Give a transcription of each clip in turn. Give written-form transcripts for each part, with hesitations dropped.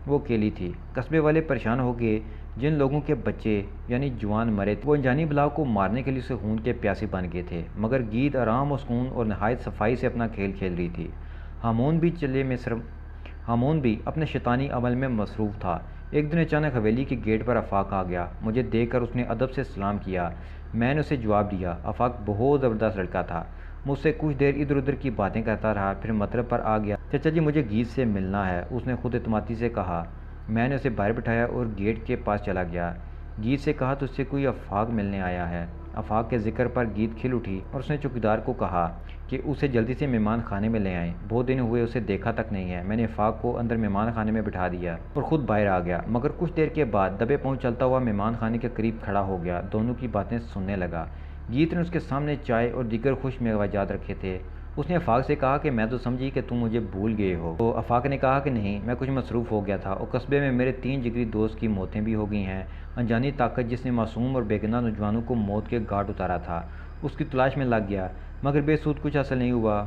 وہ اکیلی تھی۔ قصبے والے پریشان ہو گئے۔ جن لوگوں کے بچے یعنی جوان مرے تھے وہ انجانی بلا کو مارنے کے لیے اسے خون کے پیاسے بن گئے تھے، مگر گیت آرام و سکون اور نہایت صفائی سے اپنا کھیل کھیل رہی تھی۔ ہامون بھی اپنے شیطانی عمل میں مصروف تھا۔ ایک دن اچانک حویلی کے گیٹ پر آفاق آ گیا۔ مجھے دیکھ کر اس نے ادب سے سلام کیا۔ میں نے اسے جواب دیا۔ آفاق بہت زبردست لڑکا تھا، مجھ سے کچھ دیر ادھر ادھر کی باتیں کرتا رہا، پھر مطلب پر آ گیا۔ چچا جی مجھے گیت سے ملنا ہے، اس نے خود اعتمادی سے کہا۔ میں نے اسے باہر بٹھایا اور گیٹ کے پاس چلا گیا۔ گیت سے کہا تجھ سے کوئی آفاق ملنے آیا ہے۔ آفاق کے ذکر پر گیت کھل اٹھی اور اس نے چوکیدار کو کہا کہ اسے جلدی سے مہمان خانے میں لے آئیں، بہت دن ہوئے اسے دیکھا تک نہیں ہے۔ میں نے آفاق کو اندر مہمان خانے میں بٹھا دیا اور خود باہر آ گیا، مگر کچھ دیر کے بعد دبے پاؤں چلتا ہوا مہمان خانے کے قریب کھڑا ہو گیا، دونوں کی باتیں سننے لگا۔ گیت نے اس کے سامنے چائے اور دیگر خوش میوجات رکھے تھے۔ اس نے آفاق سے کہا کہ میں تو سمجھی کہ تم مجھے بھول گئے ہو۔ تو آفاق نے کہا کہ نہیں، میں کچھ مصروف ہو گیا تھا اور قصبے میں میرے 3 جگری دوست کی موتیں بھی ہو گئی ہیں۔ انجانی طاقت جس نے معصوم اور بے گناہ نوجوانوں کو موت کے گھاٹ اتارا تھا، اس کی تلاش میں لگ گیا، مگر بے سود کچھ حاصل نہیں ہوا۔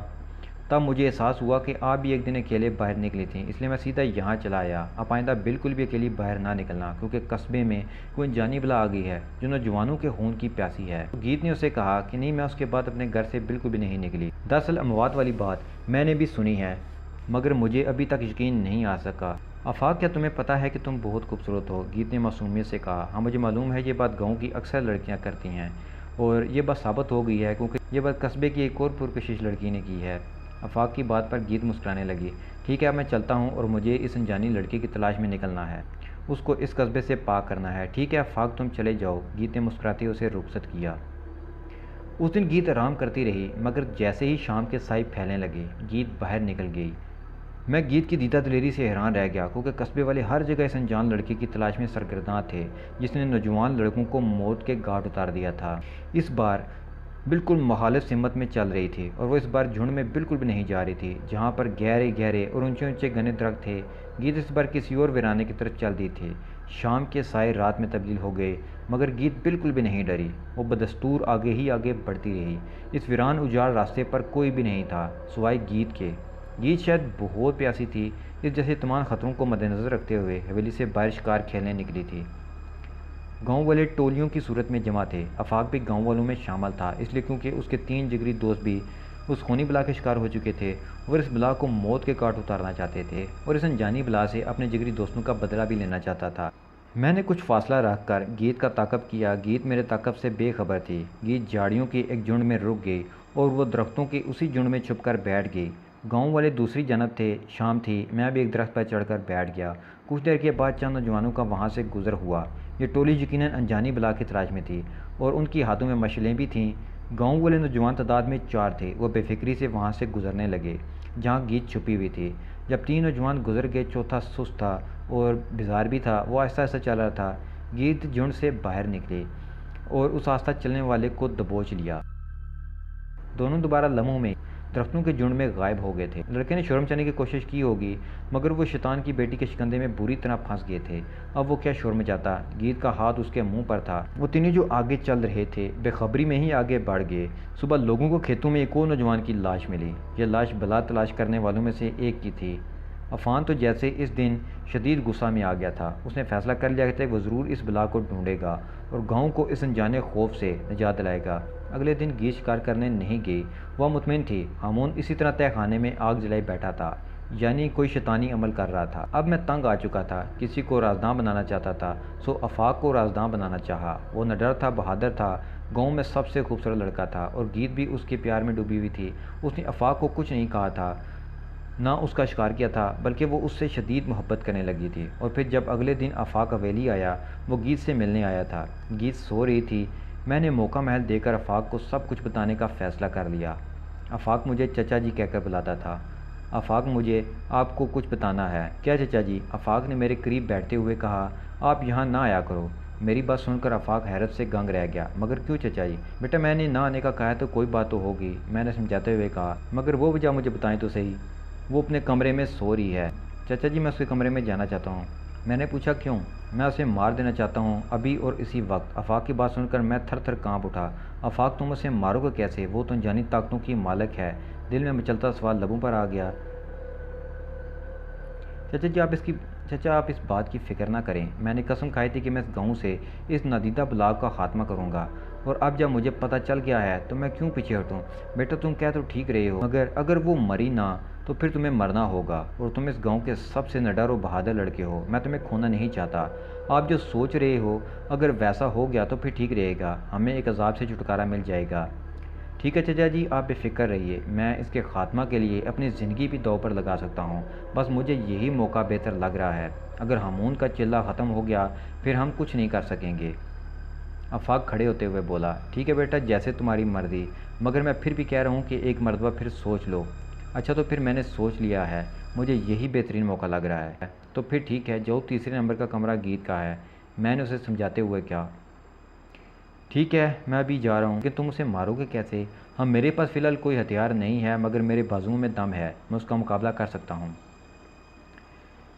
تب مجھے احساس ہوا کہ آپ بھی ایک دن اکیلے باہر نکلی تھیں، اس لیے میں سیدھا یہاں چلا آیا۔ اب آئندہ بالکل بھی اکیلی باہر نہ نکلنا، کیونکہ قصبے میں کوئی انجانی بلا آ گئی ہے جو نوجوانوں کے خون کی پیاسی ہے۔ گیت نے اسے کہا کہ نہیں، میں اس کے بعد اپنے گھر سے بالکل بھی نہیں نکلی۔ دراصل اموات والی بات میں نے بھی سنی ہے، مگر مجھے ابھی تک یقین نہیں آ سکا۔ آفاق کیا تمہیں پتہ ہے کہ تم بہت خوبصورت ہو؟ گیت نے معصومیت سے کہا۔ ہاں مجھے معلوم ہے، یہ بات گاؤں کی اکثر لڑکیاں کرتی ہیں اور یہ بات ثابت ہو گئی ہے، کیونکہ یہ بات قصبے کی ایک اور پرکشش لڑکی نے کی ہے۔ آفاق کی بات پر گیت مسکرانے لگی۔ ٹھیک ہے، اب میں چلتا ہوں اور مجھے اس انجانی لڑکی کی تلاش میں نکلنا ہے، اس کو اس قصبے سے پاک کرنا ہے۔ ٹھیک ہے آفاق، تم چلے جاؤ، گیت نے مسکراتے اسے رخصت کیا۔ اس دن گیت آرام کرتی رہی، مگر جیسے ہی شام کے سائے پھیلنے لگے گیت باہر نکل گئی۔ میں گیت کی دیدہ دلیری سے حیران رہ گیا، کیونکہ قصبے والے ہر جگہ اس انجان لڑکی کی تلاش میں سرگرداں تھے جس نے نوجوان لڑکوں کو موت کے گھاٹ اتار دیا تھا۔ اس بار بالکل مخالف سمت میں چل رہی تھی، اور وہ اس بار جھنڈ میں بالکل بھی نہیں جا رہی تھی جہاں پر گہرے گہرے اور اونچے اونچے گھنے درخت تھے۔ گیت اس بار کسی اور ویرانے کی طرف چل دی تھی۔ شام کے سائے رات میں تبدیل ہو گئے، مگر گیت بالکل بھی نہیں ڈری، وہ بدستور آگے ہی آگے بڑھتی رہی۔ اس ویران اجاڑ راستے پر کوئی بھی نہیں تھا سوائے گیت کے۔ گیت شاید بہت پیاسی تھی، اس جیسے تمام خطروں کو مد نظر رکھتے ہوئے حویلی سے باہر شکار کھیلنے نکلی تھی۔ گاؤں والے ٹولیوں کی صورت میں جمع تھے۔ آفاق بھی گاؤں والوں میں شامل تھا، اس لیے کیونکہ اس کے 3 جگری دوست بھی اس خونی بلا کے شکار ہو چکے تھے اور اس بلا کو موت کے گھاٹ اتارنا چاہتے تھے، اور اس انجانی بلا سے اپنے جگری دوستوں کا بدلہ بھی لینا چاہتا تھا۔ میں نے کچھ فاصلہ رکھ کر گیت کا تعاقب کیا۔ گیت میرے تعاقب سے بے خبر تھی۔ گیت جھاڑیوں کے ایک جھنڈ میں رک گئی اور وہ درختوں کے اسی جھنڈ میں چھپ کر بیٹھ گئی۔ گاؤں والے دوسری جانب تھے، شام تھی، میں بھی ایک درخت پر چڑھ کر بیٹھ گیا۔ کچھ دیر کے بعد چند نوجوانوں کا وہاں سے گزر ہوا۔ یہ ٹولی یقیناً انجانی بلا کی تلاش میں تھی اور ان کی ہاتھوں میں مشعلیں بھی تھیں۔ گاؤں والے نوجوان تعداد میں 4 تھے، وہ بے فکری سے وہاں سے گزرنے لگے جہاں گیت چھپی ہوئی تھی۔ جب 3 نوجوان گزر گئے، چوتھا سست تھا اور بیزار بھی تھا، وہ آہستہ آہستہ چل رہا تھا۔ گیت جھنڈ سے باہر نکلی اور اس آہستہ چلنے والے کو دبوچ لیا۔ دونوں دوبارہ لمحوں میں درختوں کے جھنڈ میں غائب ہو گئے تھے۔ لڑکے نے شور مچانے کی کوشش کی ہوگی، مگر وہ شیطان کی بیٹی کے شکنجے میں بری طرح پھنس گئے تھے۔ اب وہ کیا شور مچاتا؟ گیت کا ہاتھ اس کے منہ پر تھا۔ وہ تینوں جو آگے چل رہے تھے بے خبری میں ہی آگے بڑھ گئے۔ صبح لوگوں کو کھیتوں میں ایک اور نوجوان کی لاش ملی۔ یہ لاش بلا تلاش کرنے والوں میں سے ایک کی تھی۔ عفان تو جیسے اس دن شدید غصہ میں آ گیا تھا۔ اس نے فیصلہ کر لیا کہ وہ ضرور اس بلا کو ڈھونڈے گا اور گاؤں کو اس انجانے خوف سے نجات دلائے گا۔ اگلے دن گیت شکار کرنے نہیں گئی، وہ مطمئن تھی ہامون اسی طرح تہہ خانے میں آگ جلائے بیٹھا تھا، یعنی کوئی شیطانی عمل کر رہا تھا۔ اب میں تنگ آ چکا تھا، کسی کو رازداں بنانا چاہتا تھا، سو آفاق کو رازداں بنانا چاہا۔ وہ نڈر تھا، بہادر تھا، گاؤں میں سب سے خوبصورت لڑکا تھا، اور گیت بھی اس کے پیار میں ڈوبی ہوئی تھی۔ اس نے آفاق کو کچھ نہیں کہا تھا، نہ اس کا شکار کیا تھا، بلکہ وہ اس سے شدید محبت کرنے لگی تھی۔ اور پھر جب اگلے دن آفاق حویلی آیا، وہ گیت سے ملنے آیا تھا۔ گیت سو رہی تھی۔ میں نے موقع محل دے کر آفاق کو سب کچھ بتانے کا فیصلہ کر لیا۔ آفاق مجھے چچا جی کہہ کر بلاتا تھا۔ آفاق مجھے آپ کو کچھ بتانا ہے۔ کیا چچا جی؟ آفاق نے میرے قریب بیٹھتے ہوئے کہا۔ آپ یہاں نہ آیا کرو۔ میری بات سن کر آفاق حیرت سے گنگ رہ گیا۔ مگر کیوں چچا جی؟ بیٹا میں نے نہ آنے کا کہا ہے تو کوئی بات تو ہوگی، میں نے سمجھاتے ہوئے کہا۔ مگر وہ وجہ مجھے بتائیں تو صحیح۔ وہ اپنے کمرے میں سو رہی ہے چچا جی، میں اس کے کمرے میں جانا چاہتا ہوں۔ میں نے پوچھا کیوں؟ میں اسے مار دینا چاہتا ہوں، ابھی اور اسی وقت۔ آفاق کی بات سن کر میں تھر تھر کانپ اٹھا۔ آفاق تم اسے مارو گے کیسے؟ وہ تو انجانی طاقتوں کی مالک ہے۔ دل میں مچلتا سوال لبوں پر آ گیا۔ چچا جی آپ اس کی چچا آپ اس بات کی فکر نہ کریں، میں نے قسم کھائی تھی کہ میں اس گاؤں سے اس نادیدہ بلاگ کا خاتمہ کروں گا، اور اب جب مجھے پتہ چل گیا ہے تو میں کیوں پیچھے ہٹوں؟ بیٹا تم کہہ تو ٹھیک رہے ہو، مگر اگر وہ مری نہ تو پھر تمہیں مرنا ہوگا، اور تم اس گاؤں کے سب سے نڈر و بہادر لڑکے ہو، میں تمہیں کھونا نہیں چاہتا۔ آپ جو سوچ رہے ہو اگر ویسا ہو گیا تو پھر ٹھیک رہے گا، ہمیں ایک عذاب سے چھٹکارا مل جائے گا۔ ٹھیک ہے چچا جی، آپ بے فکر رہیے، میں اس کے خاتمہ کے لیے اپنی زندگی بھی داؤ پر لگا سکتا ہوں، بس مجھے یہی موقع بہتر لگ رہا ہے۔ اگر ہامون کا چلہ ختم ہو گیا پھر ہم کچھ نہیں کر سکیں گے۔ آفاق کھڑے ہوتے ہوئے بولا، ٹھیک ہے بیٹا جیسے تمہاری مرضی، مگر میں پھر بھی کہہ رہا ہوں کہ ایک مرتبہ پھر سوچ لو۔ اچھا تو پھر میں نے سوچ لیا ہے، مجھے یہی بہترین موقع لگ رہا ہے۔ تو پھر ٹھیک ہے، جو تیسرے نمبر کا کمرہ گیت کا ہے، میں نے اسے سمجھاتے ہوئے کہا۔ ٹھیک ہے میں ابھی جا رہا ہوں کہ تم اسے مارو گے کیسے؟ ہاں میرے پاس فی الحال کوئی ہتھیار نہیں ہے، مگر میرے بازوؤں میں دم ہے، میں اس کا مقابلہ کر سکتا ہوں۔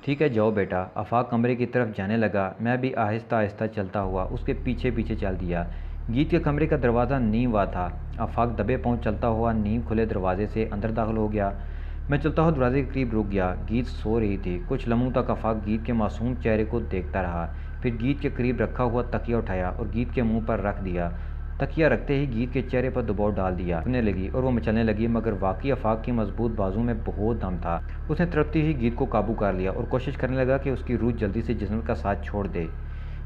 ٹھیک ہے جاؤ بیٹا۔ آفاق کمرے کی طرف جانے لگا، میں بھی آہستہ آہستہ چلتا ہوا اس کے پیچھے پیچھے چل دیا۔ گیت کے کمرے کا دروازہ نیم ہوا تھا۔ آفاق دبے پاؤں چلتا ہوا نیم کھلے دروازے سے اندر داخل ہو گیا۔ میں چلتا ہوا دروازے کے قریب رک گیا۔ گیت سو رہی تھی۔ کچھ لمحوں تک آفاق گیت کے معصوم چہرے کو دیکھتا رہا، پھر گیت کے قریب رکھا ہوا تکیہ اٹھایا اور گیت کے منہ پر رکھ دیا۔ تکیہ رکھتے ہی گیت کے چہرے پر دباؤ ڈال دیا، اٹھنے لگی اور وہ مچلنے لگی، مگر واقعی آفاق کی مضبوط بازو میں بہت دم تھا۔ اس نے تڑپتی ہوئی گیت کو قابو کر لیا اور کوشش کرنے لگا کہ اس کی روح جلدی سے جسم کا ساتھ چھوڑ دے۔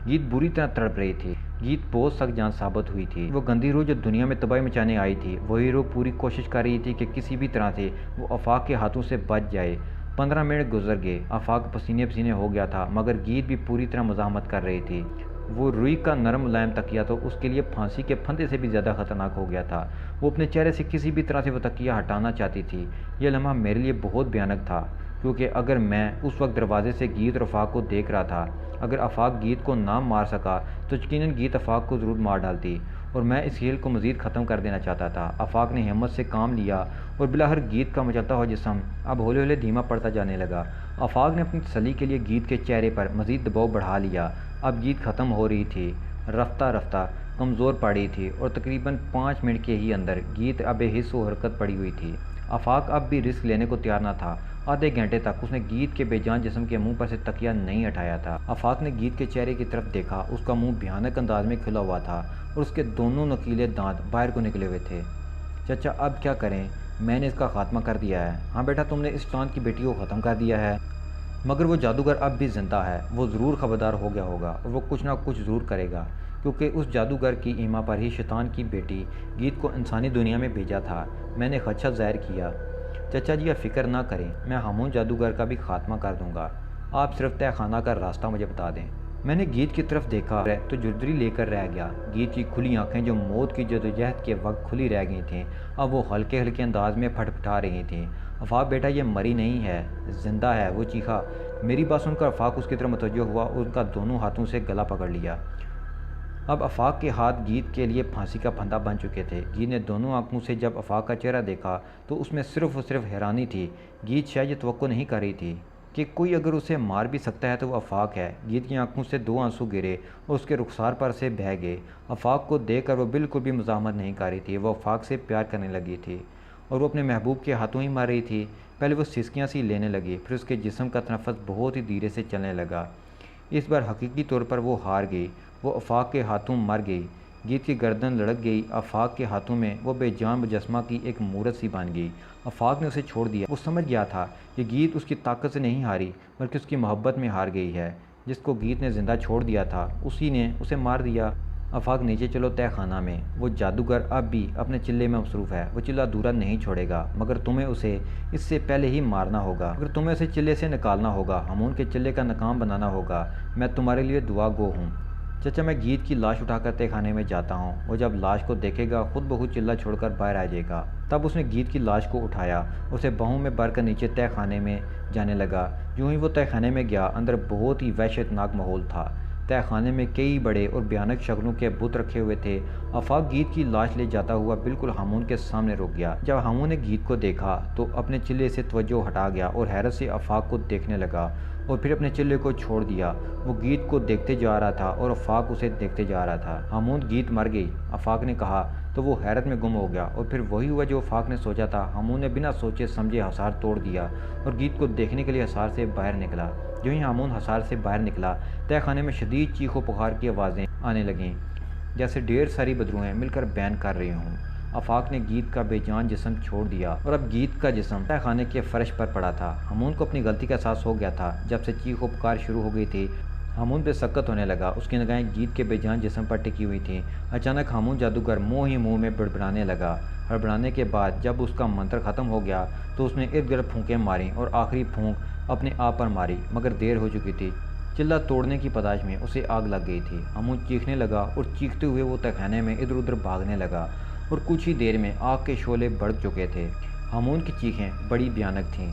گیت بری طرح تڑپ رہی تھی۔ گیت بہت سخت جان ثابت ہوئی تھی۔ وہ گندی روح جو دنیا میں تباہی مچانے آئی تھی، وہی روح پوری کوشش کر رہی تھی کہ کسی بھی طرح سے وہ آفاق کے ہاتھوں سے بچ جائے۔ 15 منٹ گزر گئے۔ آفاق پسینے پسینے ہو گیا تھا، مگر گیت بھی پوری طرح مزاحمت کر رہی تھی۔ وہ روئی کا نرم ملائم تکیہ تو اس کے لیے پھانسی کے پھندے سے بھی زیادہ خطرناک ہو گیا تھا۔ وہ اپنے چہرے سے کسی بھی طرح سے وہ تکیہ ہٹانا چاہتی تھی۔ یہ لمحہ میرے لیے بہت بھیانک تھا، کیونکہ اگر میں اس وقت دروازے سے گیت اور آفاق کو دیکھ رہا تھا، اگر آفاق گیت کو نہ مار سکا تو یقیناً گیت آفاق کو ضرور مار ڈالتی، اور میں اس کھیل کو مزید ختم کر دینا چاہتا تھا۔ آفاق نے ہمت سے کام لیا اور بلاخر گیت کا مچلتا ہوا جسم اب ہولے ہولے دھیما پڑتا جانے لگا۔ آفاق نے اپنی تسلی کے لیے گیت کے چہرے پر مزید دباؤ بڑھا لیا۔ اب گیت ختم ہو رہی تھی، رفتہ رفتہ کمزور پڑ رہی تھی، اور تقریباً 5 منٹ کے ہی اندر گیت اب بے حس و حرکت پڑی ہوئی تھی۔ آفاق اب بھی رسک لینے کو تیار نہ تھا۔ آدھے گھنٹے تک اس نے گیت کے بے جان جسم کے منہ پر سے تکیہ نہیں ہٹایا تھا۔ آفاق نے گیت کے چہرے کی طرف دیکھا، اس کا منہ بھیانک انداز میں کھلا ہوا تھا اور اس کے دونوں نکیلے دانت باہر کو نکلے ہوئے تھے۔ چچا اب کیا کریں؟ میں نے اس کا خاتمہ کر دیا ہے۔ ہاں بیٹا تم نے اس چاند کی بیٹی کو ختم کر دیا ہے، مگر وہ جادوگر اب بھی زندہ ہے، وہ ضرور خبردار ہو گیا ہوگا اور وہ کچھ نہ کچھ ضرور کرے گا، کیونکہ اس جادوگر کی ایما پر ہی شیطان کی بیٹی گیت کو انسانی دنیا میں بھیجا تھا۔ میں نے خدشہ ظاہر کیا۔ چچا جی آپ فکر نہ کریں، میں ہامون جادوگر کا بھی خاتمہ کر دوں گا، آپ صرف تہہ خانہ کا راستہ مجھے بتا دیں۔ میں نے گیت کی طرف دیکھا تو جردری لے کر رہ گیا۔ گیت کی کھلی آنکھیں جو موت کی جدوجہد کے وقت کھلی رہ گئی تھیں، اب وہ ہلکے ہلکے انداز میں پھٹ پھٹا رہی تھیں۔ آفاق بیٹا یہ مری نہیں ہے، زندہ ہے، وہ چیخا۔ میری بات سن کر آفاق اس کی طرف متوجہ ہوا اور ان کا دونوں ہاتھوں سے گلا پکڑ لیا۔ اب آفاق کے ہاتھ گیت کے لیے پھانسی کا پھندا بن چکے تھے۔ گیت نے دونوں آنکھوں سے جب آفاق کا چہرہ دیکھا تو اس میں صرف اور صرف حیرانی تھی۔ گیت شاید یہ توقع نہیں کر رہی تھی کہ کوئی اگر اسے مار بھی سکتا ہے تو وہ آفاق ہے۔ گیت کی آنکھوں سے 2 آنسو گرے اور اس کے رخسار پر سے بہہ گئے۔ آفاق کو دیکھ کر وہ بالکل بھی مزاحمت نہیں کر رہی تھی، وہ آفاق سے پیار کرنے لگی تھی اور وہ اپنے محبوب کے ہاتھوں ہی مار رہی تھی۔ پہلے وہ سسکیاں سی لینے لگی، پھر اس کے جسم کا تنفس بہت ہی دھیرے سے چلنے لگا۔ اس بار حقیقی طور پر وہ ہار گئی، وہ آفاق کے ہاتھوں مر گئی۔ گیت کی گردن لڑک گئی، آفاق کے ہاتھوں میں وہ بے جان مجسمہ کی ایک مورت سی بن گئی۔ آفاق نے اسے چھوڑ دیا۔ وہ سمجھ گیا تھا کہ گیت اس کی طاقت سے نہیں ہاری بلکہ اس کی محبت میں ہار گئی ہے۔ جس کو گیت نے زندہ چھوڑ دیا تھا اسی نے اسے مار دیا۔ آفاق نیچے چلو تہہ خانہ میں، وہ جادوگر اب بھی اپنے چلے میں مصروف ہے، وہ چلہ ادھورا نہیں چھوڑے گا، مگر تمہیں اسے اس سے پہلے ہی مارنا ہوگا، مگر تمہیں اسے چلے سے نکالنا ہوگا، ہامون کے چلے کا ناکام بنانا ہوگا۔ میں تمہارے لیے دعا گو ہوں۔ چچا میں گیت کی لاش اٹھا کر تہہ خانے میں جاتا ہوں، وہ جب لاش کو دیکھے گا خود بخود چلہ چھوڑ کر باہر آ جائے گا۔ تب اس نے گیت کی لاش کو اٹھایا، اسے باہوں میں بھر کر نیچے تہہ خانے میں جانے لگا۔ یوں ہی وہ تہہ خانے میں گیا، اندر بہت ہی وحشت ناک ماحول تھا۔ تہہ خانے میں کئی بڑے اور بھیانک شکلوں کے بت رکھے ہوئے تھے۔ آفاق گیت کی لاش لے جاتا ہوا بالکل ہامون کے سامنے رک گیا۔ جب ہامون نے گیت کو دیکھا تو اپنے چلے سے توجہ ہٹا گیا اور حیرت سے آفاق کو دیکھنے لگا اور پھر اپنے چلے کو چھوڑ دیا۔ وہ گیت کو دیکھتے جا رہا تھا اور آفاق اسے دیکھتے جا رہا تھا۔ ہامون گیت مر گئی، آفاق نے کہا۔ تو وہ حیرت میں گم ہو گیا، اور پھر وہی ہوا جو آفاق نے سوچا تھا۔ ہامون نے بنا سوچے سمجھے حصار توڑ دیا اور گیت کو دیکھنے کے لیے حصار سے باہر نکلا۔ جو ہی ہامون حصار سے باہر نکلا، تہہ خانے میں شدید چیخ و پکار کی آوازیں آنے لگیں، جیسے ڈھیر ساری بدروہیں مل کر بیان کر رہی ہوں۔ آفاق نے گیت کا بے جان جسم چھوڑ دیا اور اب گیت کا جسم تہہ خانے کے فرش پر پڑا تھا۔ ہامون کو اپنی غلطی کا احساس ہو گیا تھا۔ جب سے چیخ و پکار شروع ہو گئی تھی، ہامون بے سکت ہونے لگا۔ اس کی نگاہیں گیت کے بے جان جسم پر ٹکی ہوئی تھیں۔ اچانک ہامون جادوگر منہ ہی منہ میں بڑبڑانے لگا۔ بڑبڑانے کے بعد جب اس کا منتر ختم ہو گیا تو اس نے ارد گرد پھونکیں ماریں اور آخری پھونک اپنے آپ پر ماری، مگر دیر ہو چکی تھی۔ چلہ توڑنے کی پتاش میں اسے آگ لگ گئی تھی۔ ہامون چیخنے لگا اور چیختے ہوئے وہ تہہ خانے میں ادھر ادھر بھاگنے لگا، اور کچھ ہی دیر میں آگ کے شعلے بڑھ چکے تھے۔ ہامون کی چیخیں بڑی بھیانک تھیں۔